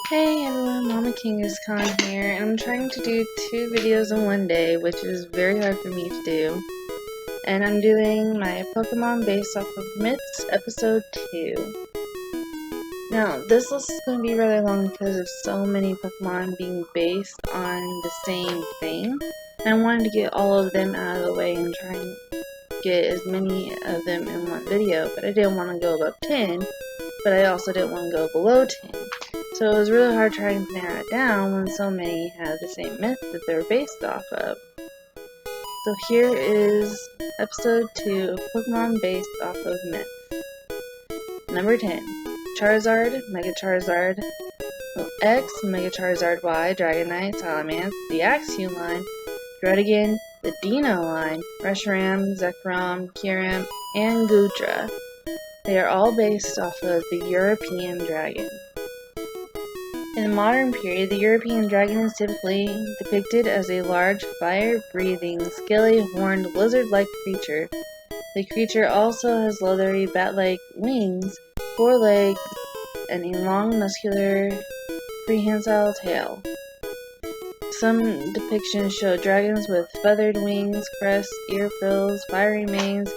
Hey everyone, Mama Kangaskhan here, and I'm trying to do 2 videos in one day, which is very hard for me to do. And I'm doing my Pokemon based off of Myths Episode 2. Now, this list is going to be rather long because of so many Pokemon being based on the same thing. And I wanted to get all of them out of the way and try and get as many of them in one video, but I didn't want to go above 10, but I also didn't want to go below 10. So it was really hard trying to narrow it down when so many have the same myth that they're based off of. So here is episode 2 of Pokemon based off of myths. Number 10. Charizard, Mega Charizard, X, Mega Charizard Y, Dragonite, Salamence, the Axiom line, Druddigon, the Dino line, Reshiram, Zekrom, Kyurem, and Goodra. They are all based off of the European dragon. In the modern period, the European dragon is typically depicted as a large, fire-breathing, scaly-horned, lizard-like creature. The creature also has leathery, bat-like wings, 4 legs, and a long, muscular, prehensile tail. Some depictions show dragons with feathered wings, crests, ear frills, fiery manes,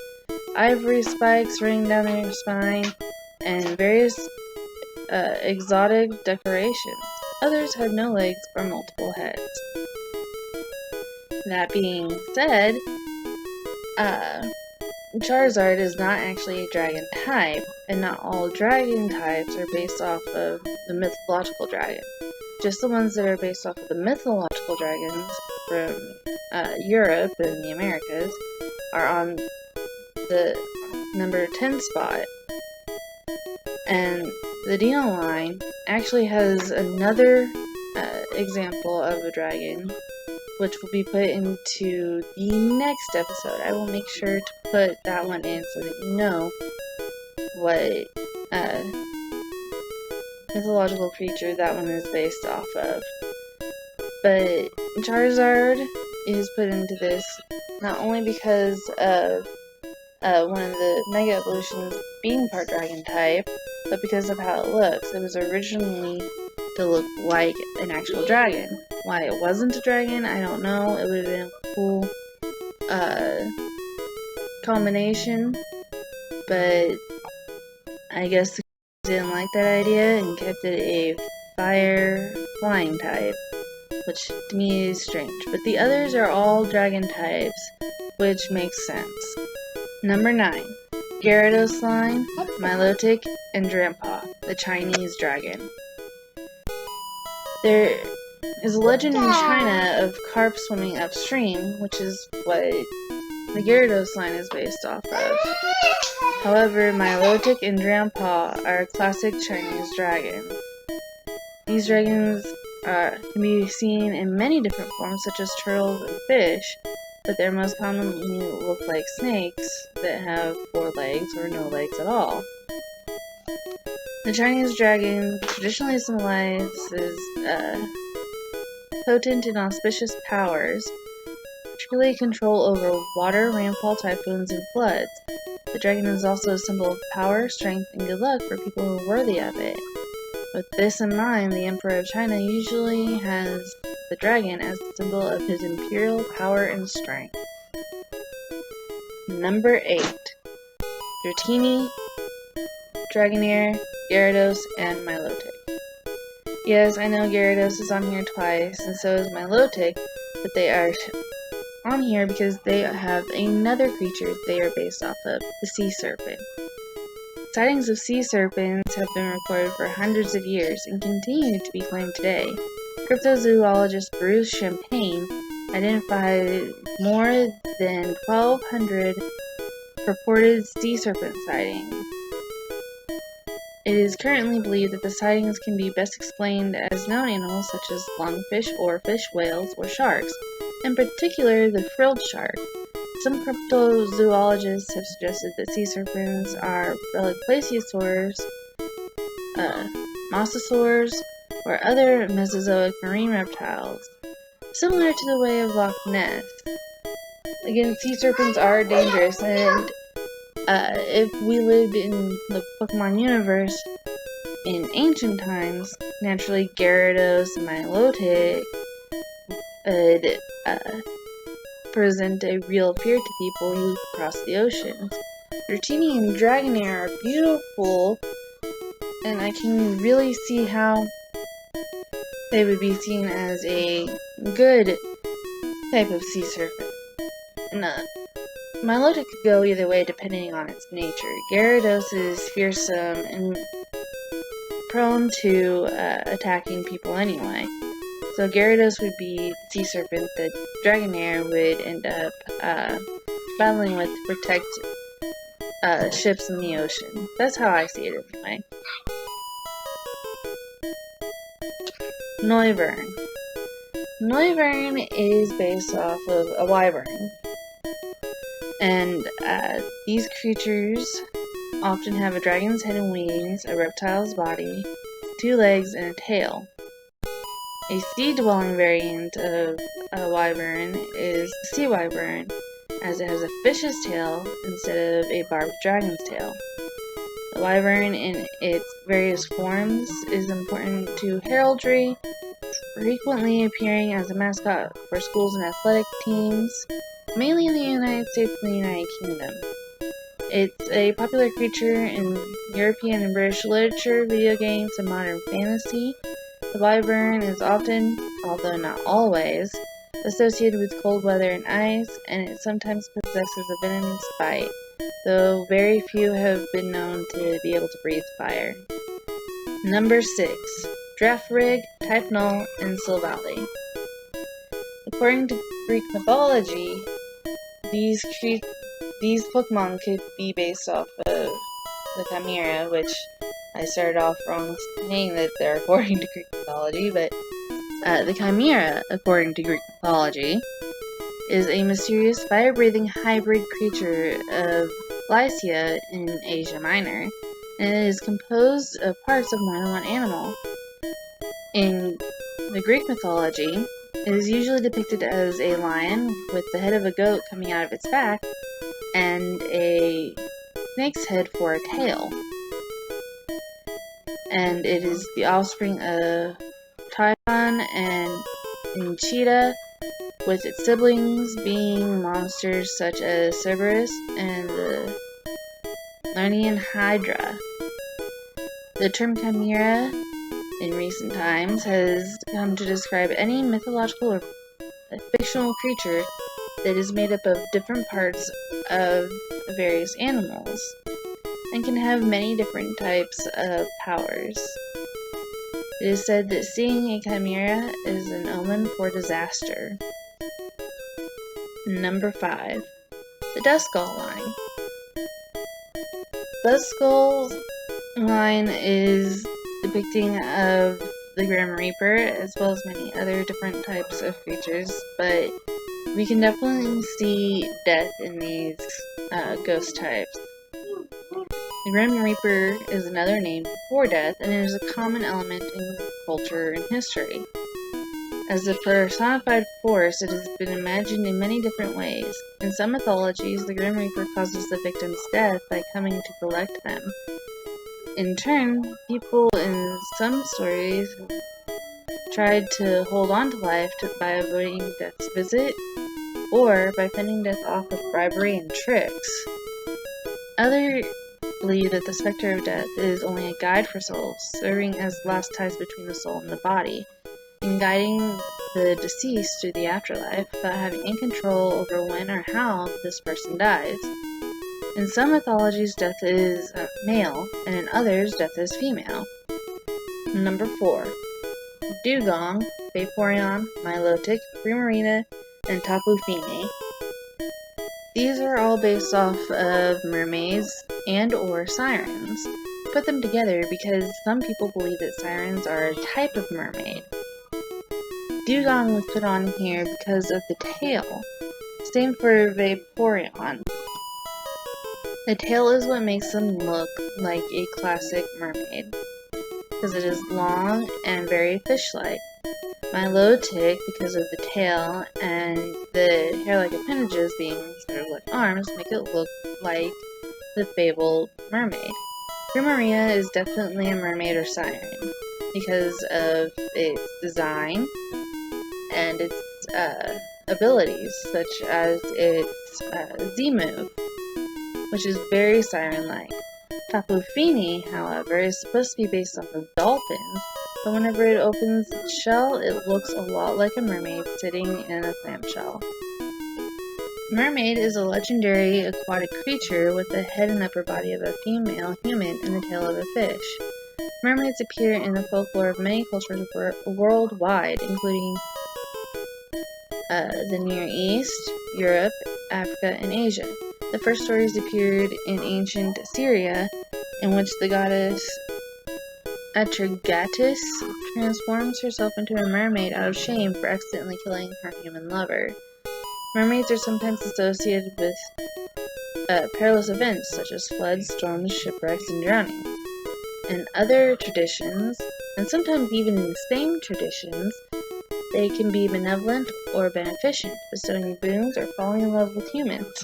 ivory spikes running down their spine, and various exotic decorations. Others have no legs or multiple heads. That being said, Charizard is not actually a dragon type, and not all dragon types are based off of the mythological dragon. Just the ones that are based off of the mythological dragons from Europe and the Americas are on the number 10 spot. And the Dino line actually has another example of a dragon, which will be put into the next episode. I will make sure to put that one in so that you know what mythological creature that one is based off of. But Charizard is put into this not only because of one of the Mega Evolutions being part dragon type, but because of how it looks. It was originally to look like an actual dragon. Why it wasn't a dragon, I don't know. It would have been a cool combination, but I guess the didn't like that idea and kept it a fire flying type, which to me is strange. But the others are all dragon types, which makes sense. Number 9. Gyarados line, Milotic, and Drampa, the Chinese dragon. There is a legend in China of carp swimming upstream, which is what the Gyarados line is based off of. However, Milotic and Drampa are classic Chinese dragons. These dragons can be seen in many different forms, such as turtles and fish, but they're most commonly look like snakes that have 4 legs or no legs at all. The Chinese dragon traditionally symbolizes potent and auspicious powers, particularly control over water, rainfall, typhoons, and floods. The dragon is also a symbol of power, strength, and good luck for people who are worthy of it. With this in mind, the Emperor of China usually has the dragon as the symbol of his imperial power and strength. Number 8. Dratini, Dragonair, Gyarados, and Milotic. Yes, I know Gyarados is on here twice, and so is Milotic, but they are on here because they have another creature they are based off of, the sea serpent. Sightings of sea serpents have been recorded for hundreds of years and continue to be claimed today. Cryptozoologist Bruce Champagne identified more than 1,200 purported sea serpent sightings. It is currently believed that the sightings can be best explained as known animals such as lungfish, oarfish, whales, or sharks, in particular the frilled shark. Some cryptozoologists have suggested that sea serpents are relic plesiosaurs, mosasaurs, or other Mesozoic marine reptiles, similar to the Way of Loch Ness. Again, sea serpents are dangerous, and if we lived in the Pokemon universe in ancient times, naturally Gyarados and Milotic would present a real fear to people who cross the oceans. Dratini and Dragonair are beautiful, and I can really see how they would be seen as a good type of sea serpent. And Milotic could go either way depending on its nature. Gyarados is fearsome and prone to attacking people anyway. So Gyarados would be the sea serpent that Dragonair would end up battling with to protect ships in the ocean. That's how I see it anyway. Noivern. Noivern is based off of a wyvern. And these creatures often have a dragon's head and wings, a reptile's body, 2 legs, and a tail. A sea-dwelling variant of a wyvern is the sea wyvern, as it has a fish's tail instead of a barbed dragon's tail. The wyvern in its various forms is important to heraldry, frequently appearing as a mascot for schools and athletic teams, mainly in the United States and the United Kingdom. It's a popular creature in European and British literature, video games, and modern fantasy. The wyvern is often, although not always, associated with cold weather and ice, and it sometimes possesses a venomous bite, though very few have been known to be able to breathe fire. Number 6. Drafrig, Type Null, and Silvally. According to Greek mythology, these Pokemon could be based off of the Chimera, which I started off wrong saying that they're according to Greek mythology, but the Chimera, according to Greek mythology, is a mysterious fire-breathing hybrid creature of Lycia in Asia Minor, and it is composed of parts of more than one animal. In the Greek mythology, it is usually depicted as a lion with the head of a goat coming out of its back and a snake's head for a tail. And it is the offspring of Typhon and Cheetah, with its siblings being monsters such as Cerberus and the Lernaean Hydra. The term Chimera in recent times has come to describe any mythological or fictional creature that is made up of different parts of various animals and can have many different types of powers. It is said that seeing a chimera is an omen for disaster. Number 5. The Duskull line. Duskull line is depicting of the Grim Reaper, as well as many other different types of creatures, but we can definitely see death in these ghost types. The Grim Reaper is another name for death, and it is a common element in culture and history. As a personified force, it has been imagined in many different ways. In some mythologies, the Grim Reaper causes the victim's death by coming to collect them. In turn, people in some stories tried to hold on to life by avoiding death's visit, or by fending death off with bribery and tricks. Others believe that the specter of death is only a guide for souls, serving as last ties between the soul and the body, and guiding the deceased through the afterlife without having any control over when or how this person dies. In some mythologies, death is male, and in others, death is female. Number 4. Dewgong, Vaporeon, Milotic, Primarina, and Tapu Fini. These are all based off of mermaids and or sirens. Put them together because some people believe that sirens are a type of mermaid. Dewgong was put on here because of the tail. Same for Vaporeon. The tail is what makes them look like a classic mermaid. because it is long and very fish-like. Milotic because of the tail and the hair-like appendages being sort of like arms make it look like the fabled mermaid. Pure Maria is definitely a mermaid or siren because of its design and its abilities, such as its Z-move, which is very siren-like. Tapu Fini, however, is supposed to be based off of dolphins, but whenever it opens its shell, it looks a lot like a mermaid sitting in a clamshell. Mermaid is a legendary aquatic creature with the head and upper body of a female human and the tail of a fish. Mermaids appear in the folklore of many cultures worldwide, including the Near East, Europe, Africa, and Asia. The first stories appeared in ancient Assyria, in which the goddess Atrahasis transforms herself into a mermaid out of shame for accidentally killing her human lover. Mermaids are sometimes associated with perilous events such as floods, storms, shipwrecks, and drownings. In other traditions, and sometimes even in the same traditions, they can be benevolent or beneficent, bestowing boons or falling in love with humans.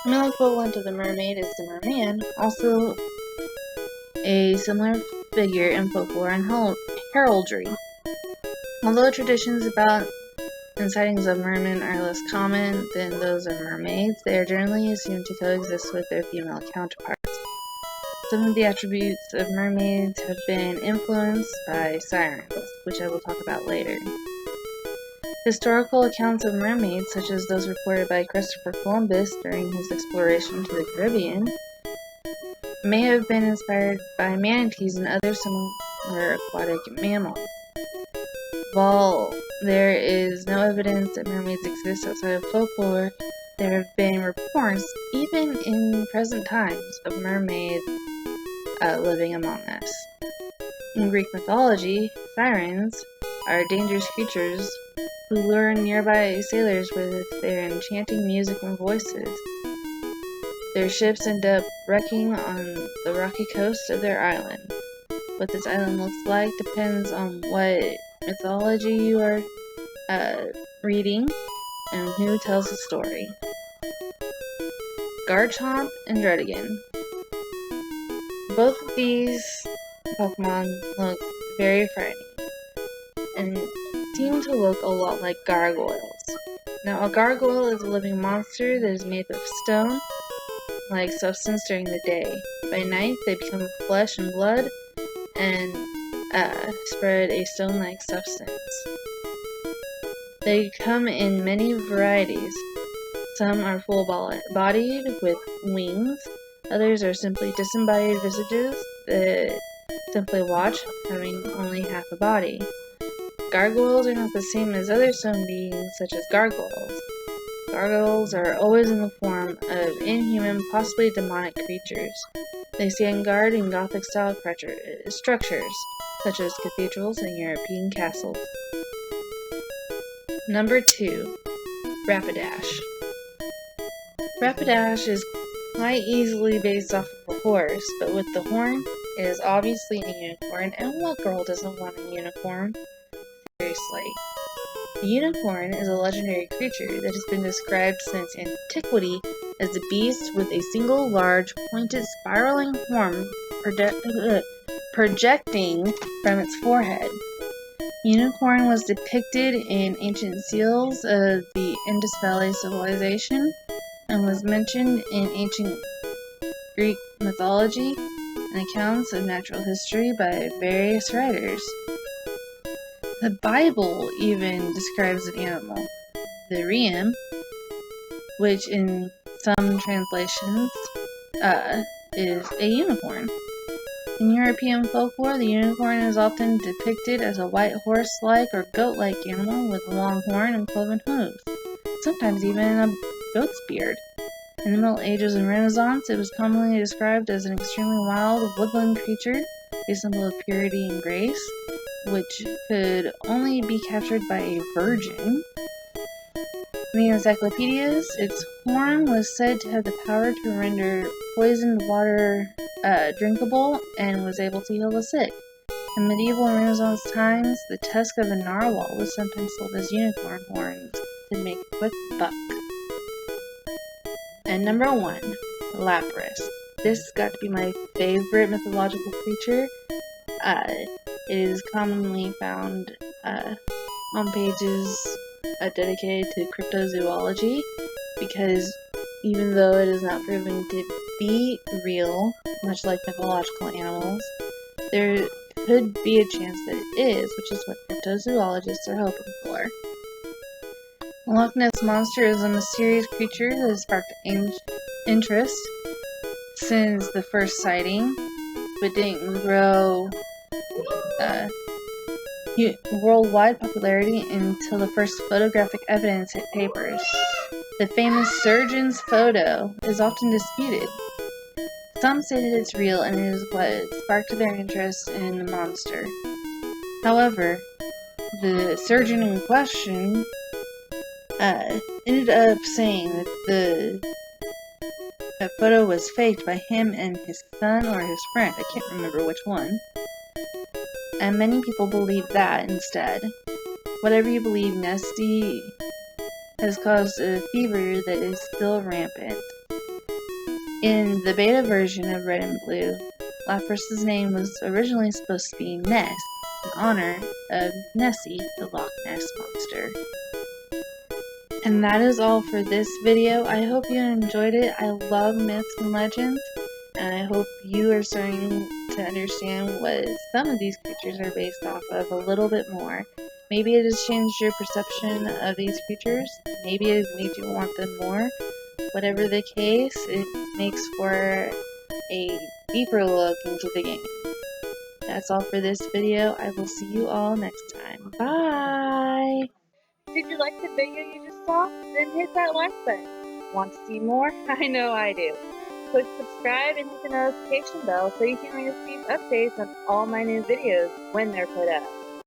The male equivalent of the mermaid is the merman, also a similar figure in folklore and heraldry. Although traditions about and sightings of mermen are less common than those of mermaids, they are generally assumed to coexist with their female counterparts. Some of the attributes of mermaids have been influenced by sirens, which I will talk about later. Historical accounts of mermaids, such as those reported by Christopher Columbus during his exploration to the Caribbean, may have been inspired by manatees and other similar aquatic mammals. While there is no evidence that mermaids exist outside of folklore, there have been reports, even in present times, of mermaids living among us. In Greek mythology, sirens are dangerous creatures who lure nearby sailors with their enchanting music and voices. Their ships end up wrecking on the rocky coast of their island. What this island looks like depends on what mythology you are reading and who tells the story. Garchomp and Druddigon. Both of these Pokemon look very frightening and seem to look a lot like gargoyles. Now, a gargoyle is a living monster that is made of stone-like substance during the day. By night, they become flesh and blood and spread a stone-like substance. They come in many varieties. Some are full-bodied with wings. Others are simply disembodied visages that simply watch, having only half a body. Gargoyles are not the same as other stone beings, such as gargoyles. Gargoyles are always in the form of inhuman, possibly demonic creatures. They stand guard in Gothic-style structures, such as cathedrals and European castles. Number 2. Rapidash. Rapidash is quite easily based off of a horse, but with the horn, it is obviously a unicorn, and what girl doesn't want a unicorn? Seriously. The unicorn is a legendary creature that has been described since antiquity as a beast with a single large, pointed, spiraling horn projecting from its forehead. Unicorn was depicted in ancient seals of the Indus Valley civilization and was mentioned in ancient Greek mythology and accounts of natural history by various writers. The Bible even describes an animal, the Reem, which in some translations is a unicorn. In European folklore, the unicorn is often depicted as a white horse-like or goat-like animal with a long horn and cloven hooves, sometimes even a goat's beard. In the Middle Ages and Renaissance, it was commonly described as an extremely wild woodland creature, a symbol of purity and grace, which could only be captured by a virgin. In the encyclopedias, its horn was said to have the power to render poisoned water drinkable and was able to heal the sick. In medieval and Renaissance times, the tusk of a narwhal was sometimes sold as unicorn horns to make a quick buck. And number 1, Lapras. This has got to be my favorite mythological creature. It is commonly found on pages dedicated to cryptozoology, because even though it is not proven to be real, much like mythological animals, there could be a chance that it is, which is what cryptozoologists are hoping for. The Loch Ness Monster is a mysterious creature that has sparked interest since the first sighting, but didn't grow worldwide popularity until the first photographic evidence hit papers. The famous surgeon's photo is often disputed. Some say that it's real and it is what sparked their interest in the monster. However, the surgeon in question ended up saying that the photo was faked by him and his son or his friend. I can't remember which one. And many people believe that instead. Whatever you believe, Nessie has caused a fever that is still rampant. In the beta version of Red and Blue, Lapras' name was originally supposed to be Ness, in honor of Nessie, the Loch Ness Monster. And that is all for this video. I hope you enjoyed it. I love myths and legends, and I hope you are starting to understand what some of these creatures are based off of a little bit more. Maybe it has changed your perception of these creatures. Maybe it has made you want them more. Whatever the case, it makes for a deeper look into the game. That's all for this video. I will see you all next time. Bye! Did you like the video you just saw? Then hit that like button. Want to see more? I know I do. Click subscribe and hit the notification bell so you can receive updates on all my new videos when they're put up.